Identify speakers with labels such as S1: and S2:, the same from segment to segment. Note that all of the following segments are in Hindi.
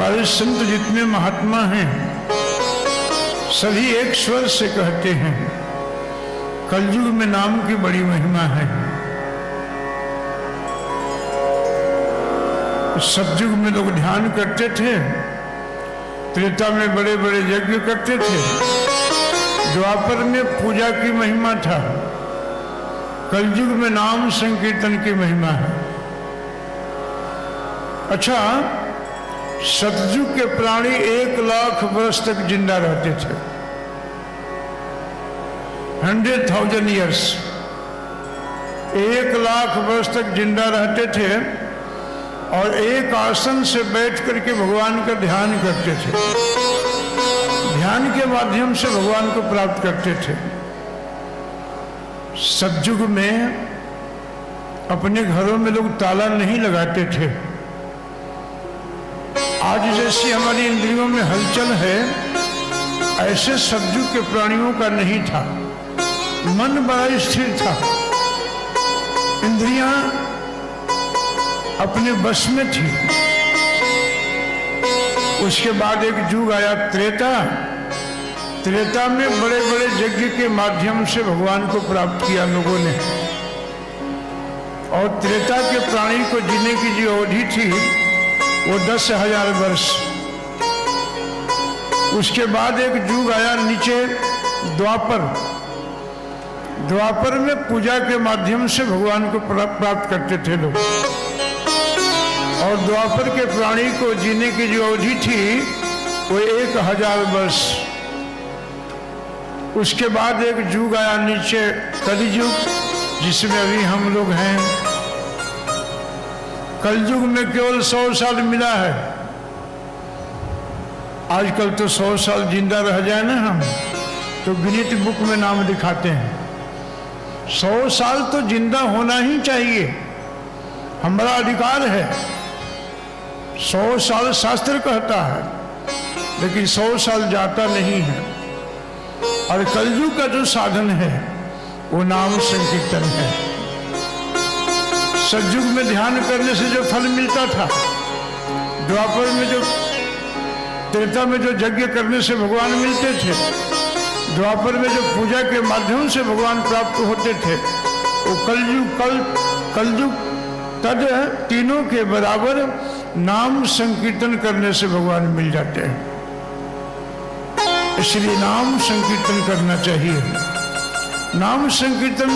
S1: हमारे संत जितने महात्मा हैं सभी एक स्वर से कहते हैं कलयुग में नाम की बड़ी महिमा है। सतयुग में लोग ध्यान करते थे, त्रेता में बड़े बड़े यज्ञ करते थे, द्वापर में पूजा की महिमा था, कलयुग में नाम संकीर्तन की महिमा है। अच्छा, सतयुग के प्राणी 1,00,000 वर्ष तक जिंदा रहते थे, 100,000 years, 1,00,000 वर्ष तक जिंदा रहते थे और एक आसन से बैठ करके भगवान का ध्यान करते थे। ध्यान के माध्यम से भगवान को प्राप्त करते थे। सतयुग में अपने घरों में लोग ताला नहीं लगाते थे। आज जैसी हमारी इंद्रियों में हलचल है, ऐसे सतयुग के प्राणियों का नहीं था। मन बड़ा स्थिर था, इंद्रियां अपने बस में थी। उसके बाद एक युग आया त्रेता। त्रेता में बड़े बड़े यज्ञ के माध्यम से भगवान को प्राप्त किया लोगों ने, और त्रेता के प्राणी को जीने की जो अवधि थी वो 10,000 वर्ष। उसके बाद एक युग आया नीचे द्वापर। द्वापर में पूजा के माध्यम से भगवान को प्राप्त करते थे लोग, और द्वापर के प्राणी को जीने की जो अवधि थी वो 1,000 वर्ष। उसके बाद एक युग आया नीचे कलियुग, जिसमें अभी हम लोग हैं। कलयुग में केवल 100 साल मिला है। आजकल तो 100 साल जिंदा रह जाए ना हम तो गिनीज बुक में नाम दिखाते हैं। 100 साल तो जिंदा होना ही चाहिए, हमारा अधिकार है। 100 साल शास्त्र कहता है, लेकिन 100 साल जाता नहीं है। और कलयुग का जो साधन है वो नाम संकीर्तन है। सतयुग में ध्यान करने से जो फल मिलता था, द्वापर में जो, त्रेता में जो यज्ञ करने से भगवान मिलते थे, द्वापर में जो पूजा के माध्यम से भगवान प्राप्त होते थे, वो कलयुग तद तीनों के बराबर नाम संकीर्तन करने से भगवान मिल जाते हैं। इसलिए नाम संकीर्तन करना चाहिए। नाम संकीर्तन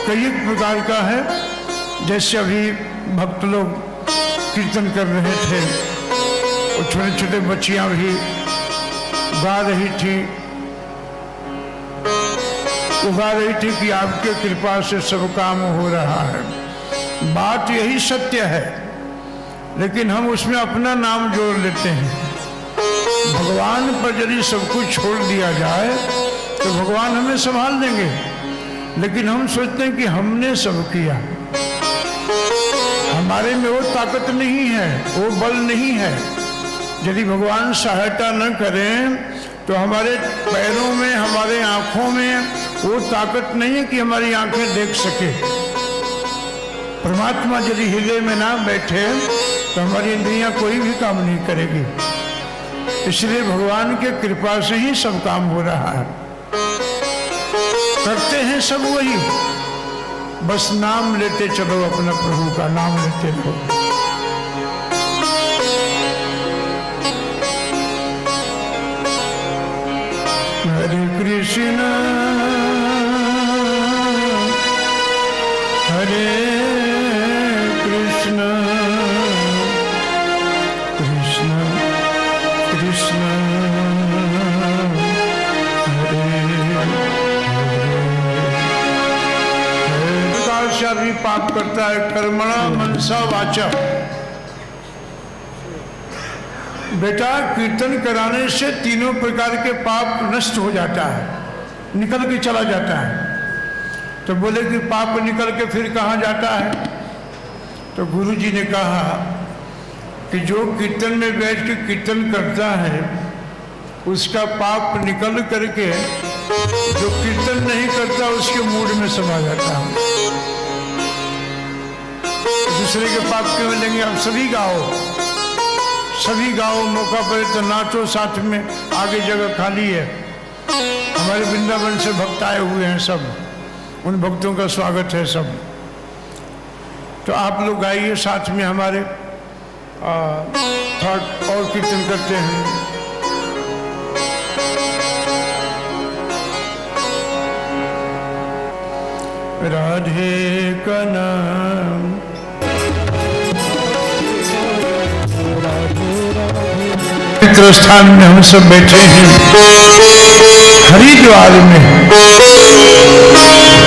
S1: कई प्रकार का है। जैसे अभी भक्त लोग कीर्तन कर रहे थे, और छोटे छोटे बच्चियां भी गा रही थी। वो गा रही थी कि आपके कृपा से सब काम हो रहा है। बात यही सत्य है, लेकिन हम उसमें अपना नाम जोड़ लेते हैं। भगवान पर यदि सब कुछ छोड़ दिया जाए तो भगवान हमें संभाल देंगे, लेकिन हम सोचते हैं कि हमने सब किया। हमारे में वो ताकत नहीं है, वो बल नहीं है। यदि भगवान सहायता न करें तो हमारे पैरों में, हमारे आंखों में वो ताकत नहीं है कि हमारी आंखें देख सके। परमात्मा यदि हृदय में ना बैठे तो हमारी इंद्रियां कोई भी काम नहीं करेगी। इसलिए भगवान के कृपा से ही सब काम हो रहा है। करते हैं सब वही, बस नाम लेते चलो, अपना प्रभु का नाम लेते रहो। हरे कृष्ण हरे कृष्ण कृष्ण कृष्ण भी पाप करता है। कर्मणा मनसा वाचा। बेटा, कीर्तन कराने से तीनों प्रकार के पाप नष्ट हो जाता है, निकल के चला जाता है। तो बोले कि पाप निकल के फिर कहाँ जाता है? तो गुरु जी ने कहा कि जो कीर्तन में बैठ के कीर्तन करता है उसका पाप निकल करके जो कीर्तन नहीं करता उसके मूड में समा जाता है। दूसरे के पाप क्यों लेंगे? आप सभी गाओ, सभी गाओ, मौका पड़े तो नाचो साथ में, आगे जगह खाली है। हमारे वृंदावन से भक्त आए हुए हैं सब, उन भक्तों का स्वागत है सब। तो आप लोग गाइए साथ में हमारे, थोड़ा और कीर्तन करते हैं। राधे का नाम पवित्र स्थान में हम सब बैठे हैं हरिद्वार में।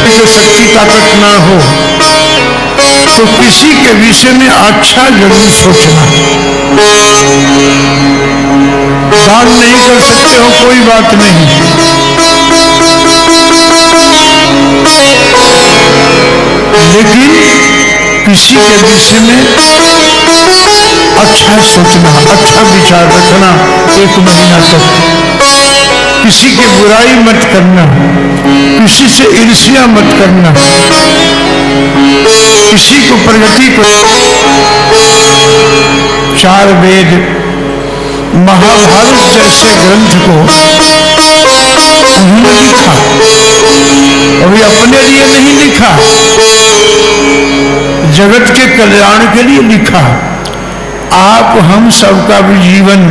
S1: जो शक्ति ताकत ना हो तो किसी के विषय में अच्छा जरूर सोचना। दान नहीं कर सकते हो कोई बात नहीं, लेकिन किसी के विषय में अच्छा सोचना, अच्छा विचार रखना। 1 महीना तक किसी की बुराई मत करना, किसी से ईर्ष्या मत करना, किसी को प्रगति को। 4 वेद, महाभारत जैसे ग्रंथ को उन्होंने लिखा, अभी अपने लिए नहीं लिखा, जगत के कल्याण के लिए लिखा। आप हम सबका भी जीवन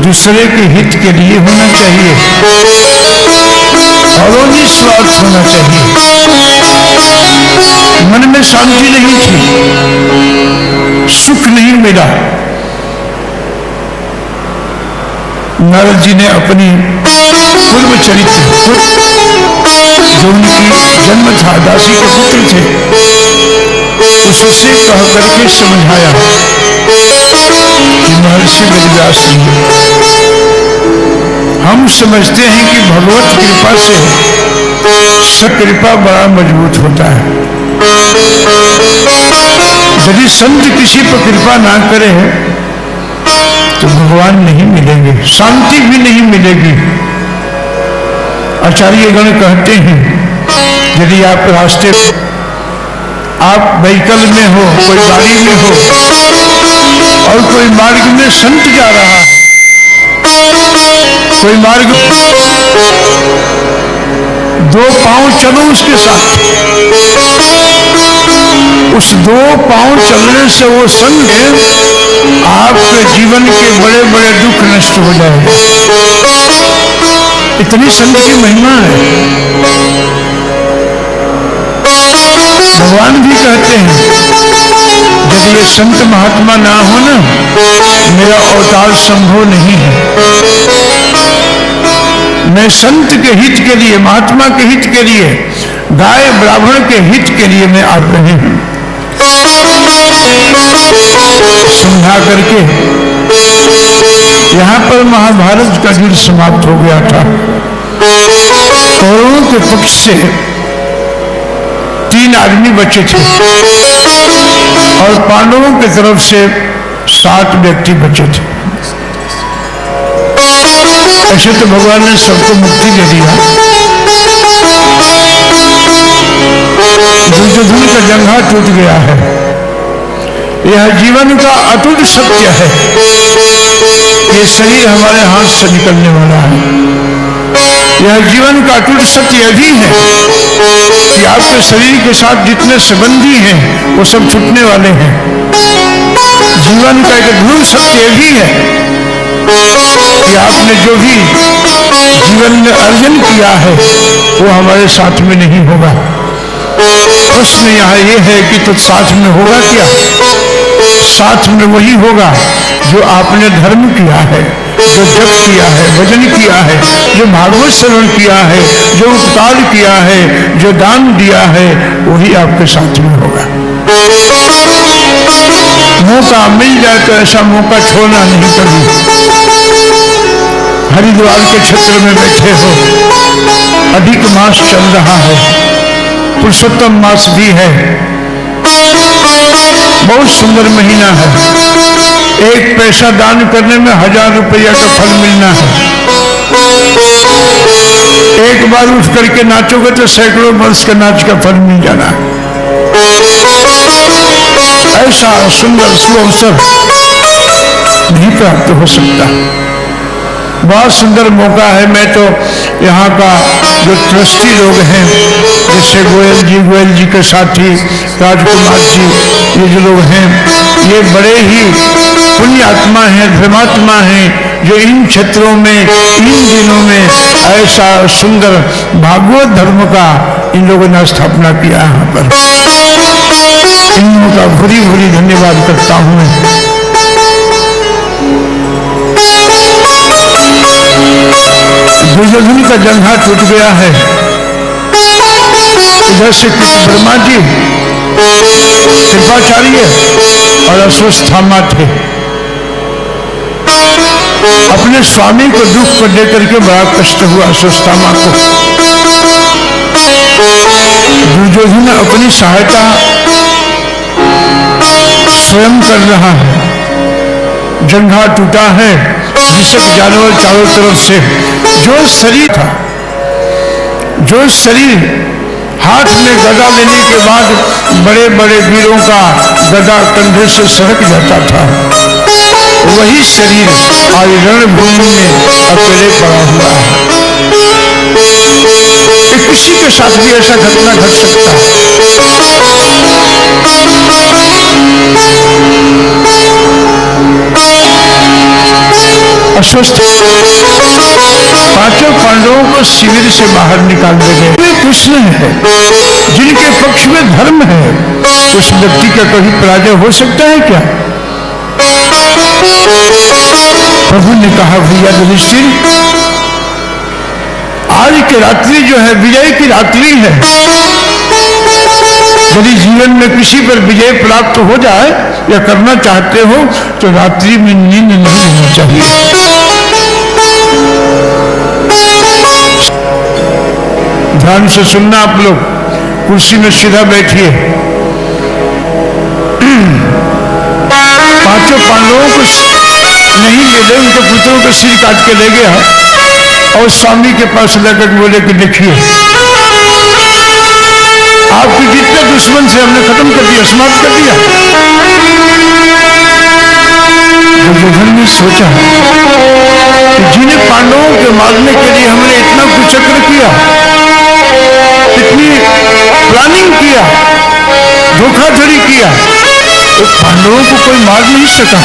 S1: दूसरे के हित के लिए होना चाहिए और निस्वार्थ होना चाहिए। मन में शांति नहीं थी, सुख नहीं मिला। नारद जी ने अपनी पूर्व चरित्र, जो उनकी जन्म था, दासी के पुत्र थे, उससे कह करके समझाया कि महर्षि वेदव्यास जी, हम समझते हैं कि भगवत कृपा से सकृपा बड़ा मजबूत होता है। यदि संत किसी पर कृपा ना करे तो भगवान नहीं मिलेंगे, शांति भी नहीं मिलेगी। आचार्यगण कहते हैं यदि आप रास्ते, आप व्हीकल में हो, कोई गाड़ी में हो और कोई मार्ग में संत जा रहा है, कोई मार्ग 2 पांव चलो उसके साथ, उस 2 पांव चलने से वो संग आपके जीवन के बड़े बड़े दुख नष्ट हो जाएंगे। इतनी संत की महिमा है। भगवान भी कहते हैं यदि ये संत महात्मा ना हो ना, मेरा अवतार संभव नहीं है। मैं संत के हित के लिए, महात्मा के हित के लिए, गाय ब्राह्मण के हित के लिए मैं आ रहे हूं। समझा करके यहां पर महाभारत का युद्ध समाप्त हो गया था। कौरवों के पक्ष से 3 आदमी बचे थे और पांडवों की तरफ से 7 व्यक्ति बचे थे। ऐसे तो भगवान ने सबको मुक्ति दे दिया। दुर्योधन का जंघा टूट गया है। यह जीवन का अटूट सत्य है। ये शरीर हमारे हाथ से निकलने वाला है। यह जीवन का अटूट सत्य भी है कि आपके शरीर के साथ जितने संबंधी हैं वो सब छूटने वाले हैं। जीवन का एक ध्रुव सत्य भी है कि आपने जो भी जीवन में अर्जन किया है वो हमारे साथ में नहीं होगा। प्रश्न यहाँ ये है कि तो साथ में होगा क्या? साथ में वही होगा जो आपने धर्म किया है, जो जप किया है, भजन किया है, जो भागवत श्रवण किया है, जो उपकार किया है, जो दान दिया है, वही आपके साथ में होगा। मौका मिल जाए तो ऐसा मौका छोड़ना नहीं कभी। हरिद्वार के क्षेत्र में बैठे हो, अधिक मास चल रहा है, पुरुषोत्तम मास भी है, बहुत सुंदर महीना है। 1 पैसा दान करने में 1000 रुपया का फल मिलना है। एक बार उठ करके नाचोगे तो सैकड़ों वर्ष के नाच का फल मिल जाना है। ऐसा सुंदर शुभ अवसर नहीं प्राप्त हो सकता। बहुत सुंदर मौका है। मैं तो यहाँ का जो ट्रस्टी लोग हैं, जैसे गोयल जी के साथी राजकुमार जी, ये जो लोग हैं, ये बड़े ही पुण्य आत्मा हैं, धर्मात्मा हैं, जो इन क्षेत्रों में इन दिनों में ऐसा सुंदर भागवत धर्म का इन लोगों ने स्थापना किया। यहाँ पर इन लोगों का भूरी भूरी धन्यवाद करता हूँ मैं। दुर्योधन का जंघा टूट गया है। इधर से ब्रह्मा जी, कृपाचार्य और अश्वत्थामा थे। अपने स्वामी को दुख को देकर के बड़ा कष्ट हुआ अश्वत्थामा को। दुर्योधन अपनी सहायता स्वयं कर रहा है। जंघा टूटा है, विषक जानवर चारों तरफ से। जो शरीर था, जो शरीर हाथ में गदा लेने के बाद बड़े बड़े वीरों का गदा कंधे से सरक जाता था, वही शरीर आज रणभूमि में अकेले पड़ा हुआ है। किसी के साथ भी ऐसा घटना घट सकता है। अस्वस्थ पांचों पांडवों को शिविर से बाहर निकाल दे गए। वे कृष्ण है, जिनके पक्ष में धर्म है, उस व्यक्ति का कभी पराजय हो सकता है क्या? प्रभु ने कहा, भैया युधिष्ठिर, आज की रात्रि जो है विजय की रात्रि है। यदि जीवन में किसी पर विजय प्राप्त हो जाए या करना चाहते हो तो रात्रि में नींद नहीं होनी चाहिए। ध्यान से सुनना आप लोग, कुर्सी में सीधा बैठिए। पांचों पांडवों को नहीं ले गए, उनके पुत्रों को सिर काट के ले गया और स्वामी के पास लेकर बोले कि देखिए, आपके जितने दुश्मन से हमने खत्म कर दिया, समाप्त कर दिया। दुर्योधन ने सोचा कि जिन्हें पांडवों के मारने के लिए हमने इतना कुचक्र किया, इतनी प्लानिंग किया, धोखाधड़ी किया, तो पांडवों को कोई मार नहीं सका।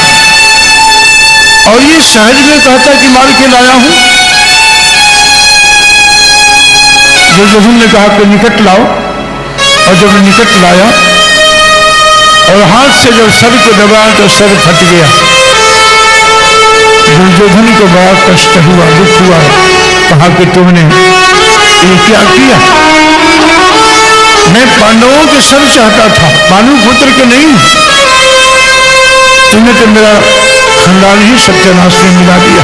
S1: और ये सहज में कहता कि मार के लाया हूं। दुर्योधन ने कहा कि निकट लाओ, और जब निकट लाया और हाथ से जब सर को दबाया तो सर फट गया। दुर्योधन को बड़ा कष्ट हुआ, दुख हुआ। कहा कि तुमने ये क्या किया? मैं पांडवों के सर चाहता था, पांडु पुत्र के नहीं। तुमने तो मेरा खानदान ही सत्यानाश में मिला दिया।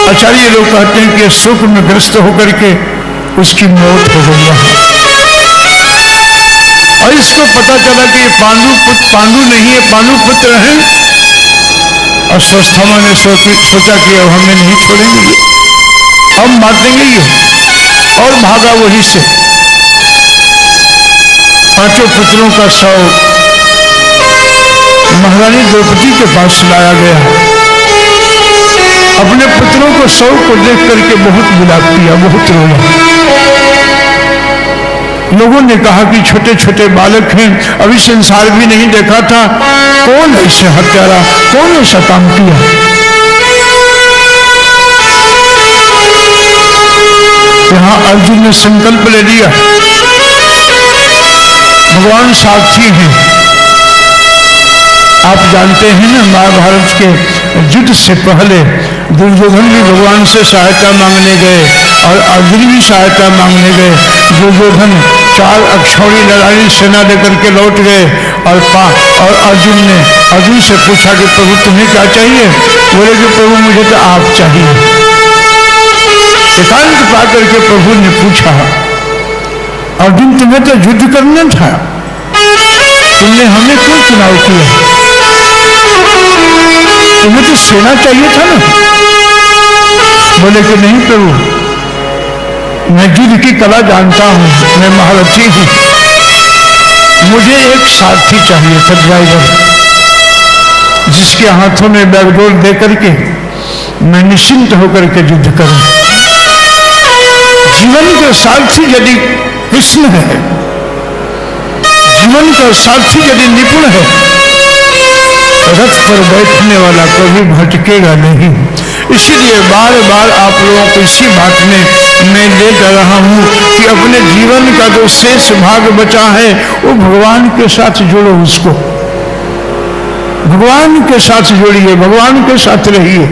S1: आचार्य लोग कहते हैं कि शोक में ग्रस्त होकर के उसकी मौत हो गई। और इसको पता चला कि ये पांडु नहीं है, पांडु पुत्र हैं। अश्वत्थामा ने सोचा कि अब हमें नहीं छोड़ेंगे, अब मार देंगे ये, और भागा वहीं से। पांचों पुत्रों का शव महारानी द्रौपदी के पास लाया गया। अपने पुत्रों को शव को देख करके बहुत विलाप किया, बहुत रोया। लोगों ने कहा कि छोटे छोटे बालक हैं, अभी संसार भी नहीं देखा था, कौन ऐसे हत्यारा, कौन ऐसा काम किया? यहाँ अर्जुन ने संकल्प ले लिया, भगवान साक्षी हैं। आप जानते हैं ना, महाभारत के युद्ध से पहले दुर्योधन भी भगवान से सहायता मांगने गए और अर्जुन भी सहायता मांगने गए। दुर्योधन 4 अक्षौणी लड़ाई सेना लेकर के लौट गए और अर्जुन से पूछा कि प्रभु तुम्हें क्या चाहिए? बोले कि प्रभु मुझे तो आप चाहिए। एकांत पा करके प्रभु ने पूछा, अर्जुन तुम्हें तो युद्ध करना था, तुमने हमें क्यों चुनाव किया? तुम्हें तो सेना चाहिए था ना। बोले कि नहीं प्रभु, मैं युद्ध की कला जानता हूं, मैं महारथी हूं, मुझे एक सारथी चाहिए था, ड्राइवर। जिसके हाथों में बैकडोर दे करके मैं निश्चिंत होकर के युद्ध करूं। जीवन का सारथी यदि कृष्ण है, जीवन का सारथी यदि निपुण है, रथ पर बैठने वाला कभी भटकेगा नहीं। इसलिए बार बार आप लोगों को इसी बात में मैं ले जा रहा हूं कि अपने जीवन का जो शेष भाग बचा है वो भगवान के साथ जोड़ो, उसको भगवान के साथ जोड़िए, भगवान के साथ रहिए।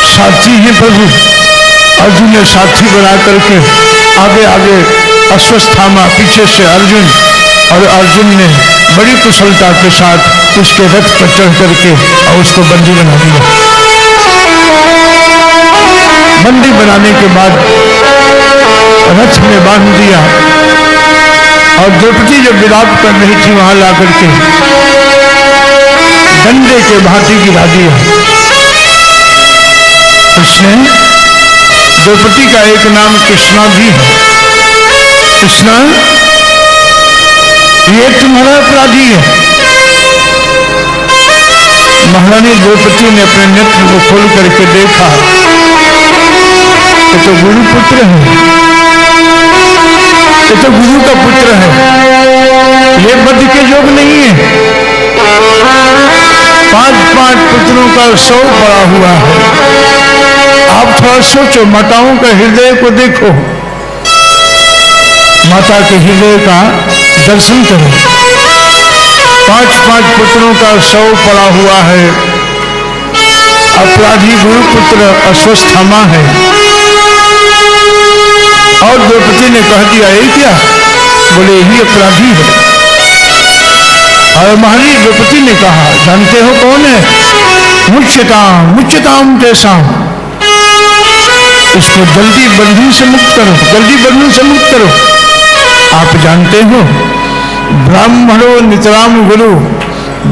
S1: साथी ही प्रभु अर्जुन ने साथी बना करके आगे आगे अश्वत्थामा, पीछे से अर्जुन, और अर्जुन ने बड़ी कुशलता के साथ उसके रथ पर चढ़ करके और उसको बंदी बना दिया। बंदी बनाने के बाद रथ में बांध दिया और द्रौपदी जब विलाप कर रही थी वहां ला करके डंडे के भांति गिरा दिया। कृष्ण, द्रौपदी का एक नाम कृष्णा भी है। कृष्णा, ये तुम्हारा अपराधी है। महारानी द्रौपदी ने अपने नेत्र को खोल करके देखा, ये तो गुरु पुत्र है, ये तो गुरु का पुत्र है, ये वध के योग नहीं है। 5-5 पुत्रों का 100 पड़ा हुआ है। आप थोड़ा सोचो, माताओं का हृदय को देखो, माता के हृदय का दर्शन करो। 5-5 पुत्रों का 100 पड़ा हुआ है। अपराधी गुरुपुत्र अश्वत्थामा है। और द्रौपदी ने कह दिया, ये क्या? बोले यही अपराधी है। और महारानी द्रौपदी ने कहा, जानते हो कौन है? मुच्यताम मुच्यताम तेषाम, इसको जल्दी बंधन से मुक्त करो, जल्दी बंधन से मुक्त करो। आप जानते हो ब्राह्मणों नितराम गुरु,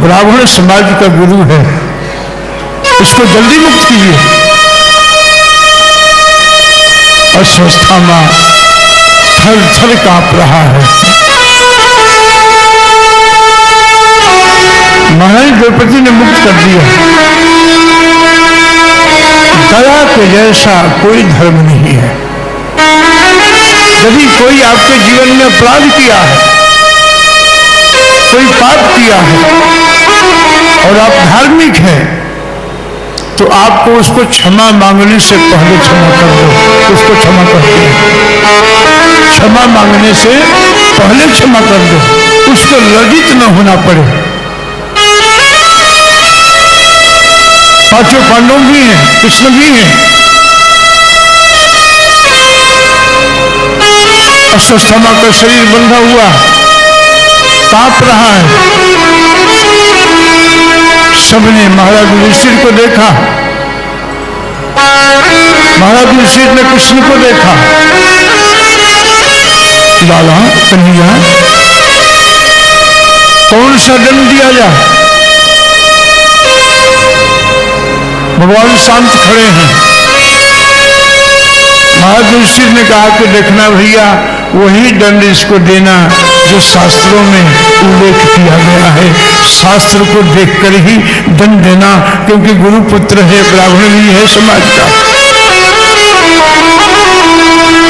S1: ब्राह्मण समाज का गुरु है, इसको जल्दी मुक्त कीजिए। अश्वत्थामा थर थर कांप रहा है। महारानी द्रौपदी ने मुक्त कर दिया। दया के जैसा कोई धर्म नहीं है। यदि कोई आपके जीवन में अपराध किया है, कोई पाप किया है और आप धार्मिक हैं, तो आपको उसको क्षमा मांगने से पहले क्षमा कर दो, उसको क्षमा कर दो। क्षमा मांगने से पहले क्षमा कर दो, उसको लज्जित न होना पड़े। पांचों पांडव भी हैं, कृष्ण भी हैं। अश्वत्थामा का शरीर बंधा हुआ कांप रहा है। सबने महाराज युधिष्ठिर को देखा, महाराज युधिष्ठिर ने कृष्ण को देखा। लाला कन्हैया, कौन सा दंड दिया जाए? भगवान शांत खड़े हैं। महाराज युधिष्ठिर ने कहा कि देखना भैया, वही दंड इसको देना जो शास्त्रों में उल्लेख किया गया है। शास्त्र को देखकर ही दंड देना, क्योंकि गुरुपुत्र है, ब्राह्मण भी है समाज का।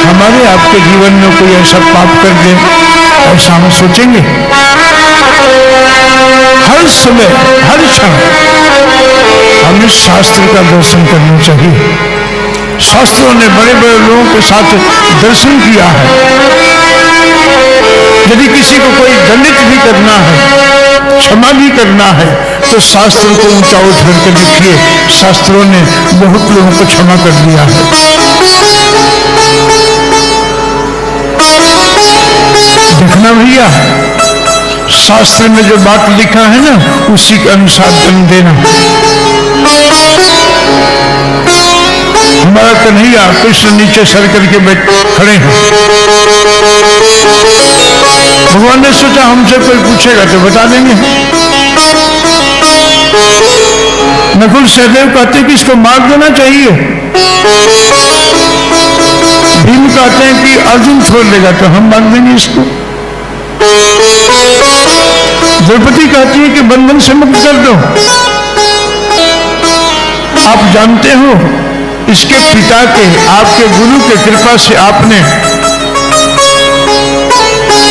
S1: हमारे आपके जीवन में कोई ऐसा पाप कर दे, ऐसा हम सोचेंगे? हर समय हर क्षण हमें शास्त्र का दर्शन करना चाहिए। शास्त्रों ने बड़े बड़े लोगों के साथ दर्शन किया है। यदि किसी को कोई दंडित भी करना है, क्षमा भी करना है, तो शास्त्र को ऊंचा उठ करके देखिए, शास्त्रों ने बहुत लोगों को क्षमा कर दिया है। देखना भैया, शास्त्र में जो बात लिखा है ना, उसी के अनुसार दंड देना। हमारा कन्हैया कृष्ण नीचे सर करके खड़े हैं। भगवान ने सोचा हमसे कोई पूछेगा तो बता देंगे। नकुल सहदेव कहते कि इसको मार देना चाहिए। भीम कहते हैं कि अर्जुन छोड़ देगा तो हम मार देंगे इसको। द्रौपदी कहती है कि बंधन से मुक्त कर दो। आप जानते हो इसके पिता के, आपके गुरु के कृपा से आपने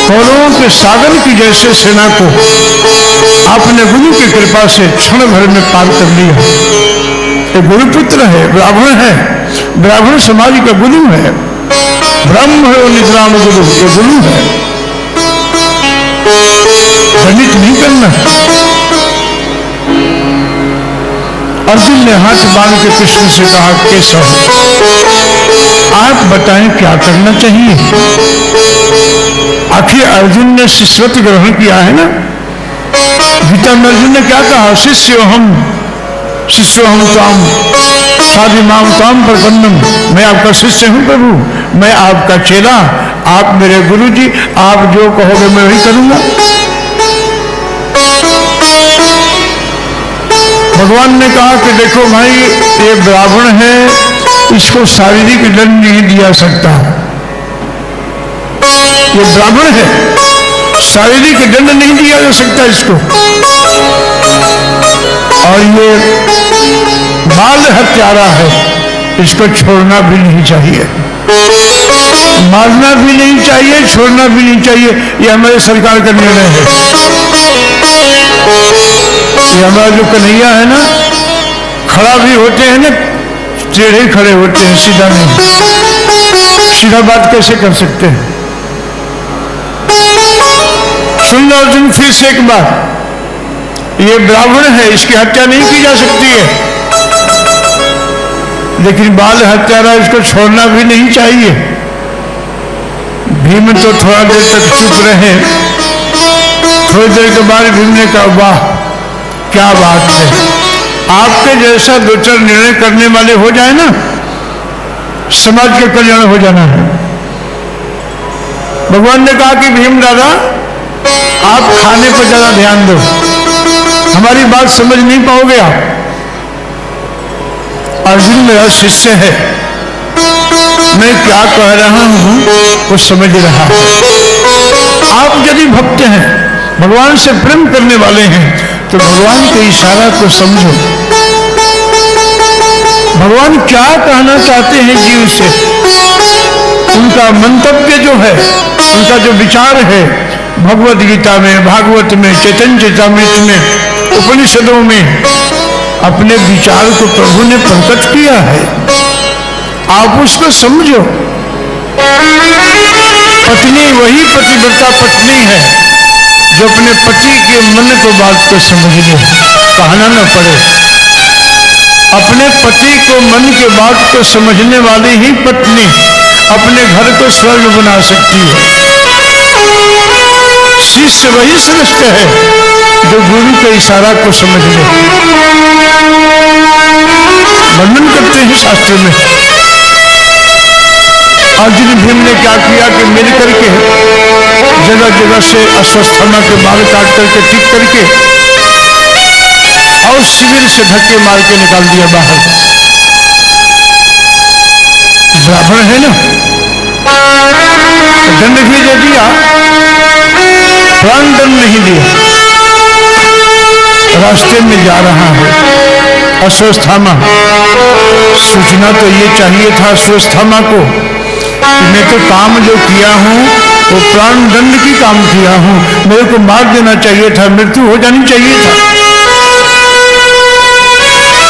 S1: कौरवों के सागर की जैसे सेना को आपने गुरु की कृपा से क्षण भर में पार कर लिया। ये गुरुपुत्र है, ब्राह्मण है, ब्राह्मण समाज का गुरु है, ब्रह्म निद्राम गुरु, ये गुरु है। गणित नहीं करना। अर्जुन ने हाथ बांध के कृष्ण से कहा, केशव आप बताएं क्या करना चाहिए। आखिर अर्जुन ने शिष्यत्व ग्रहण किया है ना। गीता में अर्जुन ने क्या कहा, शिष्योहम त्वाम साधिमाम त्वाम प्रपन्नम, मैं आपका शिष्य हूं प्रभु, मैं आपका चेला, आप मेरे गुरु जी, आप जो कहोगे मैं वही करूंगा। भगवान ने कहा कि देखो भाई, ये ब्राह्मण है, इसको शारीरिक दंड नहीं दिया सकता। ये ब्राह्मण है, शारीरिक दंड नहीं दिया जा सकता इसको। और ये बाल हत्यारा है, इसको छोड़ना भी नहीं चाहिए, मारना भी नहीं चाहिए, छोड़ना भी नहीं चाहिए। ये हमारे सरकार का निर्णय है। ये हमारा जो कन्हैया है ना, खड़ा भी होते हैं ना, टेढ़े खड़े होते हैं, सीधा नहीं। सीधा बात कैसे कर सकते हैं। सुन लो अर्जुन फिर से एक बार, ये ब्राह्मण है, इसकी हत्या नहीं की जा सकती है, लेकिन बाल हत्यारा, इसको छोड़ना भी नहीं चाहिए। भीम तो थोड़ा देर तक चुप रहे, थोड़ी देर के बाद भीम ने कहा, वाह क्या बात है, आपके जैसा दो चार निर्णय करने वाले हो जाए ना, समाज का कल्याण हो जाना है। भगवान ने कहा कि भीम दादा आप खाने पर ज्यादा ध्यान दो, हमारी बात समझ नहीं पाओगे आप। अर्जुन मेरा शिष्य है, मैं क्या कह रहा हूं वो समझ रहा है। आप यदि भक्त हैं, भगवान से प्रेम करने वाले हैं, तो भगवान के इशारा को समझो। भगवान क्या कहना चाहते हैं जीव से, उनका मंतव्य जो है, उनका जो विचार है, भगवत गीता में, भागवत में, चैतन्य चरितामृत में, उपनिषदों में अपने विचार को प्रभु ने प्रकट किया है। आप उसको समझो। पत्नी वही पतिव्रता पत्नी है जो अपने पति के मन को बात को समझ ले, कहना न पड़े। अपने पति को मन के बात को समझने वाली ही पत्नी अपने घर को स्वर्ग बना सकती है। शिष्य वही श्रेष्ठ है जो गुरु के इशारा को समझ ले। वर्णन करते हैं शास्त्र में। अर्जुन भीम ने क्या किया कि मिल करके जगह जगह से अश्वत्थामा के बाल काट करके ठीक करके और शिविर से धक्के मार के निकाल दिया बाहर। ब्राह्मण है ना, दंड भी दे दिया, प्राण दंड नहीं दिया। रास्ते में जा रहा है अश्वत्थामा, सूचना तो ये चाहिए था अश्वत्थामा को, मैं तो काम जो किया हूं वो प्राण दंड की काम किया हूं, मेरे को मार देना चाहिए था, मृत्यु हो जानी चाहिए था।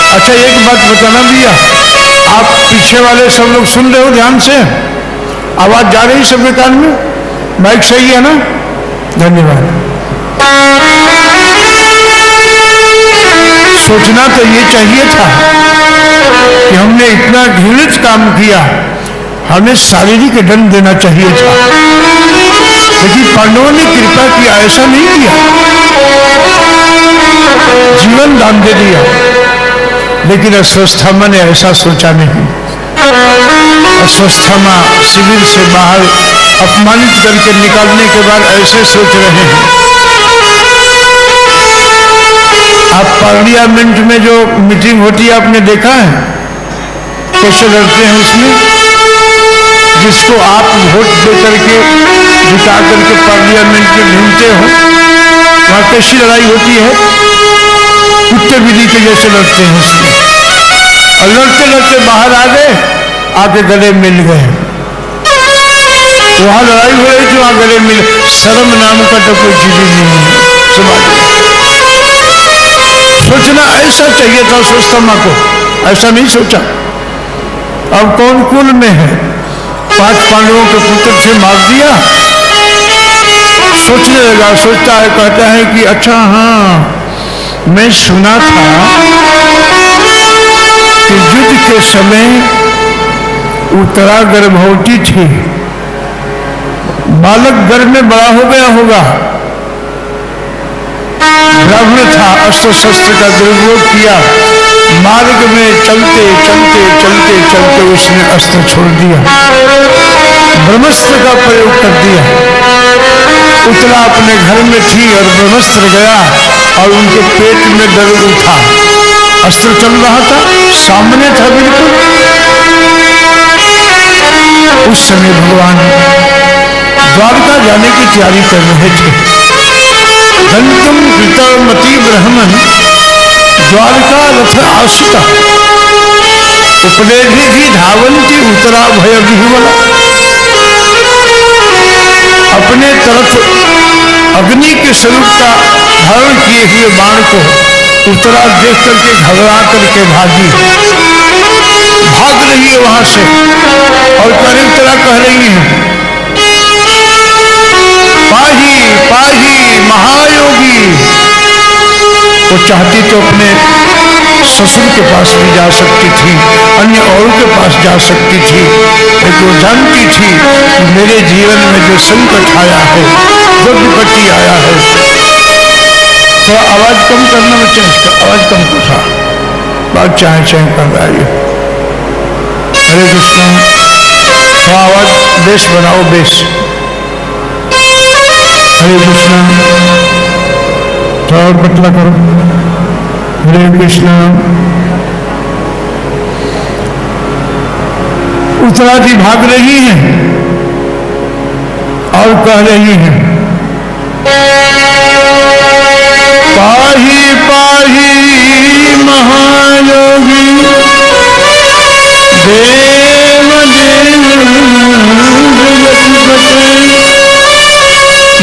S1: अच्छा एक बात बताना भैया, आप पीछे वाले सब लोग सुन रहे हो ध्यान से, आवाज जा रही सबके कान में, माइक सही है ना? धन्यवाद। सोचना तो ये चाहिए था कि हमने इतना घृणित काम किया, हमें शारीरिक दंड देना चाहिए था, लेकिन पांडवों ने कृपा किया, ऐसा नहीं किया, जीवन दान दे दिया। लेकिन अश्वत्थामा ने ऐसा सोचा नहीं। अश्वत्थामा शिविर से बाहर अपमानित करके निकालने के बाद ऐसे सोच रहे हैं। आप पार्लियामेंट में जो मीटिंग होती है आपने देखा है, कैसे लड़ते हैं उसमें, जिसको आप वोट दे करके जिता करके पार्लियामेंट में ढूंढते हो, वहां कैसी लड़ाई होती है, कुत्ते बिल्ली के जैसे लड़ते हैं उसमें, और लड़ते लड़ते बाहर आ गए, आके गले मिल गए। वहां लड़ाई हो रही थी, वहां गले मिले। शर्म नाम का तो कोई चीज ही नहीं है समाज में। सोचना ऐसा चाहिए था सोचता को, ऐसा नहीं सोचा। अब कौन कुल में है, 5 पांडवों के पुत्र से मार दिया। सोचने लगा, सोचता है, कहता है कि अच्छा हाँ, मैं सुना था कि युद्ध के समय उत्तरा गर्भवती थी, बालक गर्भ में बड़ा हो गया होगा, ब्राह्मण था, अस्त्र शस्त्र का दुरुपयोग किया, मार्ग में चलते चलते चलते चलते उसने अस्त्र छोड़ दिया, ब्रह्मास्त्र का प्रयोग कर दिया। उत्तरा अपने घर में थी और ब्रह्मास्त्र गया और उनके पेट में दर्द उठा। अस्त्र चल रहा था, सामने था बिल्कुल। उस समय भगवान द्वारका जाने की तैयारी कर रहे थे। गंतुम कृतमति ब्रह्मन द्वारका रथ आश्रिता उपदेधि भी धावंती उत्तरा भय विह्वला। अपने तरफ अग्नि के स्वरूप का धारण किए हुए बाण को उत्तरा देख करके घबरा करके भागी, भाग रही है वहां से, और करीब तरह कह रही है, पाही पाही महायोगी। वो चाहती तो अपने ससुर के पास भी जा सकती थी, अन्य औरों के पास जा सकती थी, लेकिन वो जानती थी कि मेरे जीवन में जो संकट आया है, जो विपत्ति आया है, थोड़ा आवाज कम करना बच्चा, इसका आवाज कम कर रहा, बात चाहे चाहे कर रहा है। हरे कृष्ण, थोड़ा आवाज बेस बनाओ, बेस। हरे कृष्ण, थोड़ा पतला करो। हरे कृष्ण। उत्तरा जी भाग रही हैं और कह रही हैं, पाही पाही महायोगी देव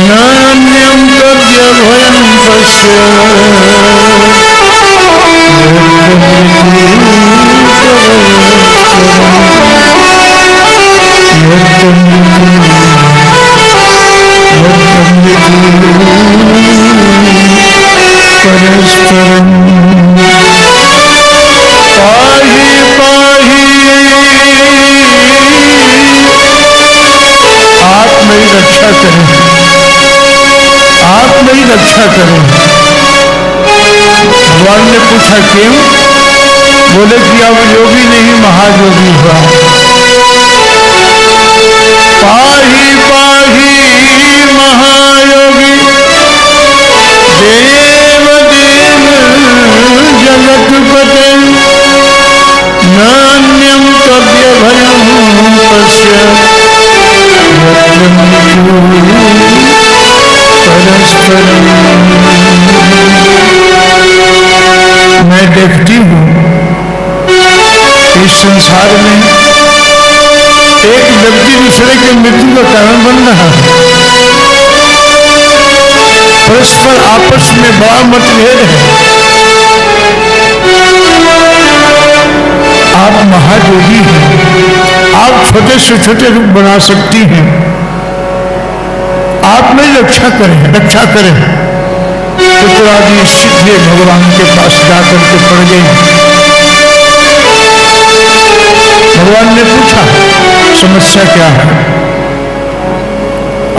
S1: नान्यम तद्य भयं तस्य परस्परम पाही पाही। आप मेरी रक्षा करें, आप मेरी रक्षा करें। भगवान ने पूछा क्यों? बोले कि अब योगी नहीं महायोगी हुआ। पाही पाही महायोगी देव देव जगतपते नान्यम तद्य भयं तस्य परस्परम। मैं देखती हूँ इस संसार में एक व्यक्ति दूसरे के मृत्यु का कारण बन रहा है, परस्पर आपस में बड़ा मतभेद है। आप महायोगी हैं, आप छोटे से छोटे रूप बना सकती हैं, आप मेरी रक्षा करें, रक्षा करें। उत्तरा जी सीधे भगवान के पास जाकर के पड़ गई। भगवान ने पूछा समस्या क्या है?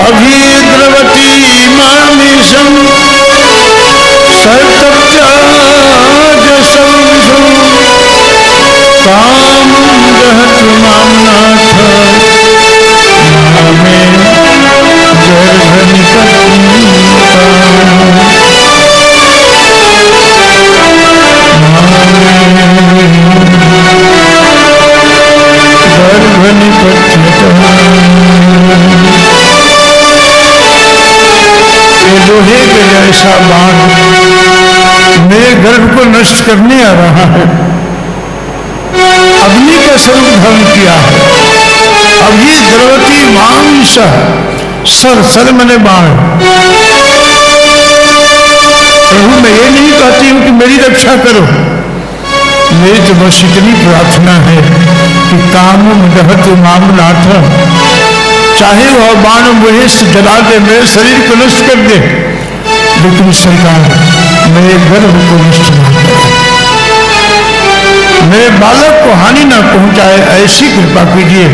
S1: अभीद्रवती मामीशम सर्वत्याजसंशम कामं दहतु मां नाथ नामे लोहे के ऐसा बाण मेरे गर्भ को नष्ट करने आ रहा है। अग्नि का स्वरूप धारण किया है। अब ये गर्भवती मांस सर मने बाण। प्रभु मैं ये नहीं कहती हूं कि मेरी रक्षा करो, मेरी तो बस इतनी प्रार्थना है कि कामम दहत मामनाथ, चाहे वह बाण मुझे जला दे, मेरे शरीर को नष्ट कर दे, लेकिन सरकार मेरे गर्भ को नष्ट न करे, मेरे बालक को हानि न पहुंचाए, ऐसी कृपा कीजिए।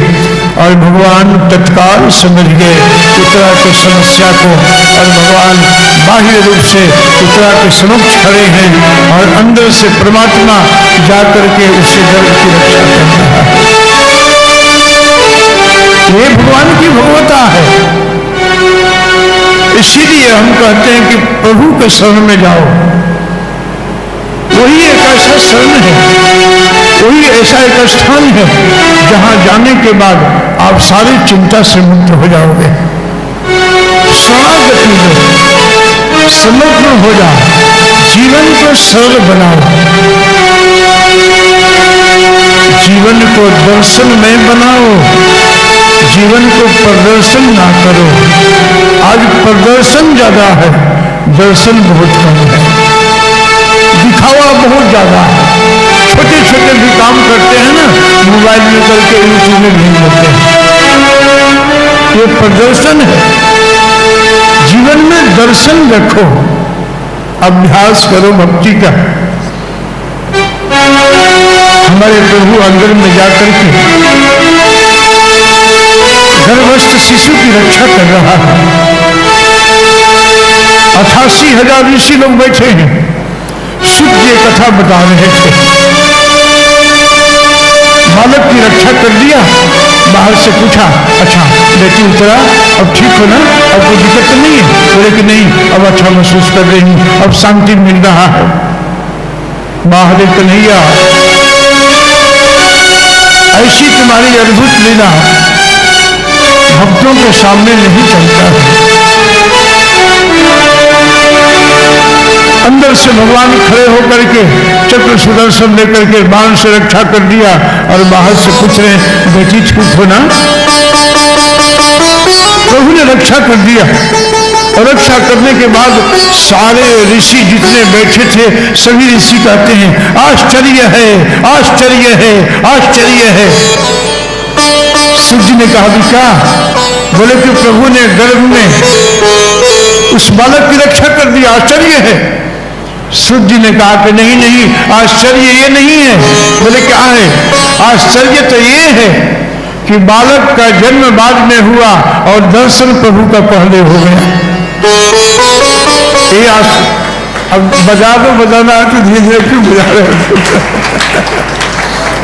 S1: और भगवान तत्काल समझ गए उत्तरा की समस्या को, और भगवान बाह्य रूप से उत्तरा के समक्ष खड़े हैं और अंदर से परमात्मा जाकर के उसके गर्भ की रक्षा कर रहा है। ये भगवान की भगवता है। इसीलिए हम कहते हैं कि प्रभु के शरण में जाओ। वही एक ऐसा शरण है, वही ऐसा एक स्थान है जहां जाने के बाद आप सारी चिंता से मुक्त हो जाओगे। शरणागति लो, समर्पण हो जाओ, जीवन को सरल बनाओ, जीवन को दर्शनमय बनाओ, जीवन को प्रदर्शन ना करो। आज प्रदर्शन ज्यादा है, दर्शन बहुत कम है, दिखावा बहुत ज्यादा है। छोटे छोटे भी काम करते हैं ना, मोबाइल में करके यूट्यूब में भेज देते हैं, ये प्रदर्शन है। जीवन में दर्शन रखो, अभ्यास करो भक्ति का। हमारे प्रभु अंदर में जाकर के गर्भस्थ शिशु की रक्षा कर रहा है। 88,000 ऋषि लोग बैठे हैं, शुद्ध ये कथा बता रहे थे। बालक की रक्षा कर दिया, बाहर से पूछा, अच्छा बेटी उत्तरा अब ठीक हो ना, अब कोई दिक्कत तो नहीं है? बोले कि नहीं, अब अच्छा महसूस कर रही हूं, अब शांति मिल रहा है। महादेव कन्हैया ऐसी तुम्हारी अद्भुत लीला भक्तों के सामने नहीं चलता है। अंदर से भगवान खड़े होकर के चक्र सुदर्शन लेकर के बाण से रक्षा कर दिया, और बाहर से पूछ रहे बेटी ठीक हो ना? प्रभु ने रक्षा कर दिया, और रक्षा करने के बाद सारे ऋषि जितने बैठे थे सभी ऋषि कहते हैं आश्चर्य है, आश्चर्य है, आश्चर्य है। शिव जी ने कहा भी क्या? बोले कि प्रभु ने गर्भ में उस बालक की रक्षा कर दी, आश्चर्य है। शिव जी ने कहा कि नहीं नहीं, आश्चर्य ये नहीं है। बोले क्या है? आश्चर्य तो ये है कि बालक का जन्म बाद में हुआ और दर्शन प्रभु का पहले हो गया। ये अब बजा दो, बजाना है तो धीरे धीरे क्यों बजा रहे हो?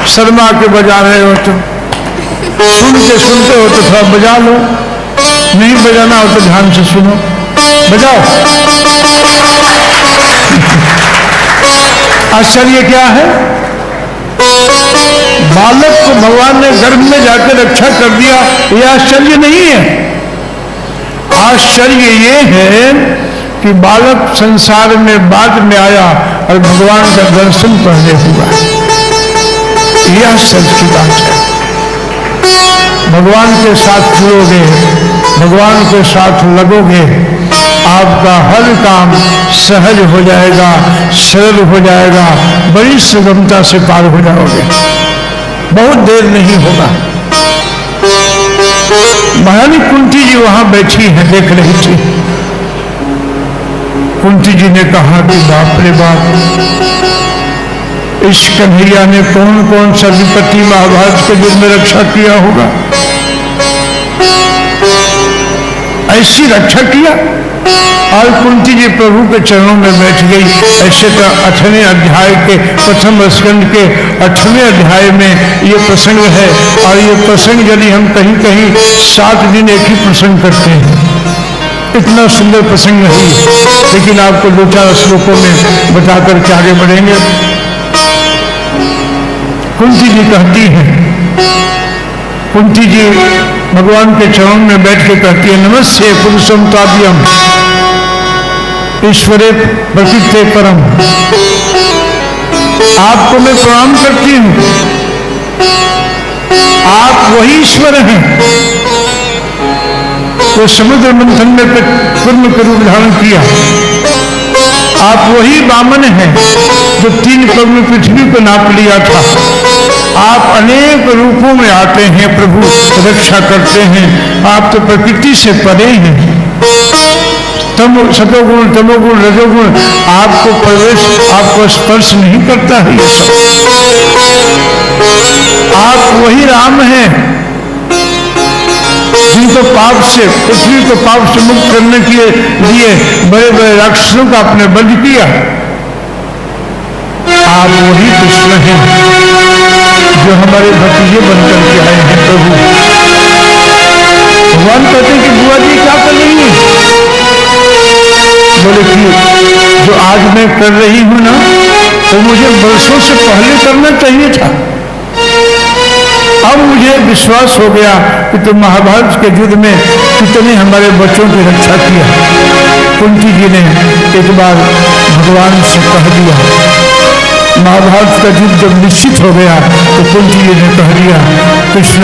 S1: शर्मा के बजा रहे हो तो सुनते सुनते हो तो थोड़ा बजा लो, नहीं बजाना हो तो ध्यान से सुनो, बजाओ। आश्चर्य क्या है? बालक को भगवान ने गर्भ में जाकर रक्षा कर दिया, ये आश्चर्य नहीं है। आश्चर्य ये है कि बालक संसार में बाद में आया और भगवान का दर्शन पहले हुआ। यह सच की बात है। भगवान के साथ जुड़ोगे, भगवान के साथ लगोगे, आपका हर काम सहज हो जाएगा, सरल हो जाएगा, बड़ी सुगमता से पार हो जाओगे, बहुत देर नहीं होगा। महारानी कुंती जी वहां बैठी हैं, देख रही थी। कुंती जी ने कहा कि बाप रे बाप, इस कन्हैया ने कौन कौन सा विपत्ति महाभारत के युद्ध में रक्षा किया होगा, ऐसी रक्षा किया। और कुंती जी प्रभु के चरणों में बैठ गई। ऐसे तो 8वें अध्याय के प्रथम स्कंद के 8वें अध्याय में ये प्रसंग है, और ये प्रसंग यदि हम कहीं कहीं 7 दिन एक ही प्रसंग करते हैं, इतना सुंदर प्रसंग नहीं, लेकिन आपको 2-4 श्लोकों में बताकर के आगे बढ़ेंगे। कुंती जी कहती हैं, कुंती जी भगवान के चरणों में बैठ के कहती है, नमस्ते पुरुषम ताभ्यम ईश्वरे प्रकृते परम। आपको मैं प्रणाम करती हूँ, आप वही ईश्वर हैं। वो समुद्र मंथन में कुर्म का रूप धारण किया। आप वही वामन हैं जो 3 पग में पृथ्वी को नाप लिया था। आप अनेक रूपों में आते हैं प्रभु, रक्षा करते हैं। आप तो प्रकृति से परे हैं। सतोगुण तमोगुण रजोगुण आपको प्रवेश, आपको स्पर्श नहीं करता है। आप वही राम हैं जिनको पाप से, पृथ्वी को पाप से मुक्त करने के लिए बड़े बड़े राक्षसों का आपने वध किया। आप वही कृष्ण हैं जो हमारे भतीजे बनकर के आए हैं प्रभु। भगवान कहते हैं कि बुआ जी क्या कर रही है? बोले कि जो आज मैं कर रही हूं ना, तो मुझे वर्षों से पहले करना चाहिए था। अब मुझे विश्वास हो गया कि तुम महाभारत के युद्ध में कितने हमारे बच्चों की रक्षा किया। कुंती जी ने एक बार भगवान से कह दिया, महाभारत का युद्ध जब निश्चित हो गया तो कुंती जी ने कह दिया, कृष्ण।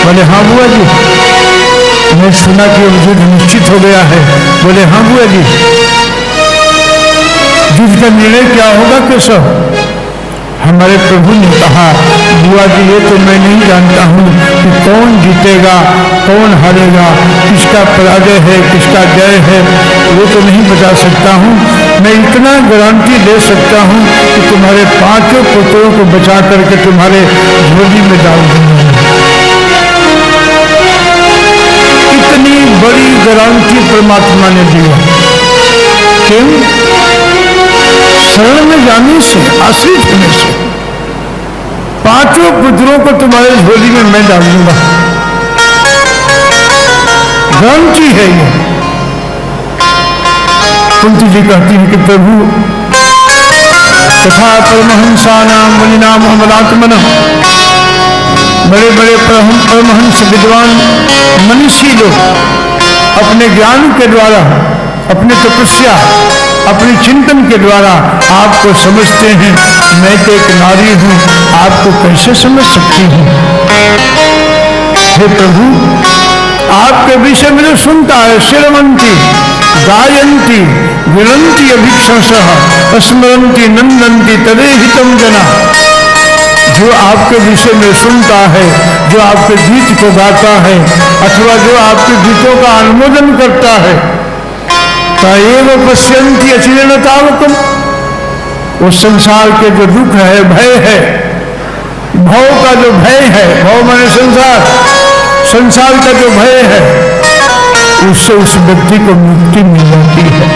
S1: बोले हाँ बुआ जी, मैं सुना कि युद्ध निश्चित हो गया है। बोले हाँ बुआ जी, युद्ध का निर्णय क्या होगा केशव? हमारे प्रभु ने कहा, बुआ जी ये तो मैं नहीं जानता हूँ कि कौन जीतेगा कौन हारेगा, किसका पराजय है किसका जय है, वो तो नहीं बता सकता हूँ। मैं इतना गारंटी दे सकता हूँ कि तुम्हारे 5 पुत्रों को बचा करके तुम्हारे झोली में डाल दूंगा। इतनी बड़ी गारंटी परमात्मा ने दिया। क्यों? शरण में जाने से, आश्रित होने से। 5 पुत्रों को तुम्हारे झोली में मैं डाल दूंगा, गारंटी है ये। कुंती जी कहती है कि प्रभु तथा परमहंसानाम मुनिनाम अमलात्मन, बड़े बड़े परमहंस विद्वान मनीषी लोग अपने ज्ञान के द्वारा, अपने तपस्या, अपने चिंतन के द्वारा आपको समझते हैं। मैं तो एक नारी हूं, आपको कैसे समझ सकती हूं? हे प्रभु, आपके विषय में जो सुनता है, श्रवंती गायंती विनंती अभिक्षसः स्मरंती नंदंती तदेहितम जना। जो आपके विषय में सुनता है, जो आपके गीत को गाता है, अथवा जो आपके गीतों का अनुमोदन करता है, तएव पश्यन्ति अचिरेणतावकम्, वो संसार के जो दुख है, भय है, भव का जो भय है, भव माने संसार, संसार का जो भय है, उससे उस व्यक्ति को मुक्ति मिल जाती है।